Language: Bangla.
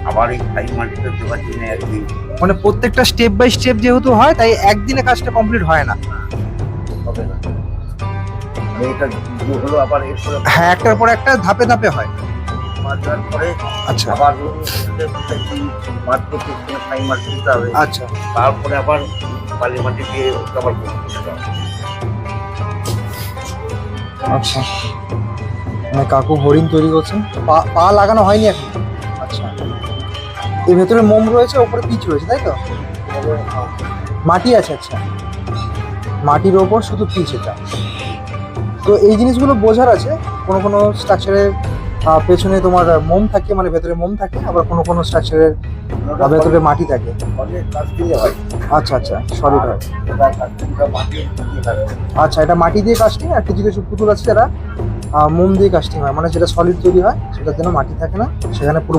আবার এই ছাই মাটিটা দেওয়ার জন্য একদিন মানে প্রত্যেকটা স্টেপ বাই স্টেপ যেহেতু হয় তাই একদিনে কাজটা কমপ্লিট হয় না। হবে না। এটা হলো আবার এরপরে হ্যাঁ, একটার পর একটা ধাপে ধাপে হয়। মাছ দেওয়ার পরে আচ্ছা আবার মাছ করতে ছাই মাটি দিতে হবে, আচ্ছা তারপরে আবার বালি মাটি দিয়ে আবার করতে হবে। আচ্ছা, মানে কাকু হরিণ তৈরি করছেন, পা পা লাগানো হয়নি এখন। আচ্ছা, এর ভেতরে মোম রয়েছে, ওপরে পিচ রয়েছে, তাই তো? মাটি আছে, আচ্ছা, মাটির ওপর শুধু পিচ এটা। তো এই জিনিসগুলো বোঝার আছে, কোনো কোনো স্ট্রাকচারের পেছনে তোমার মোম থাকে, মানে ভেতরে মোম থাকে, আবার কোনো কোনো স্ট্রাকচারের ভেতরে মাটি থাকে। অনেক কাজ দিয়ে হয়। আচ্ছা আচ্ছা, সলিড হয়। এটা কাজটা মাটি দিয়ে থাকে। আচ্ছা, এটা মাটি দিয়ে কাস্টিং, আর কিছু কিছু পুতুল আছে যারা মোম দিয়ে কাস্টিং হয়, মানে যেটা সলিড তৈরি হয় সেটার জন্য মাটি থাকে না, সেখানে পুরো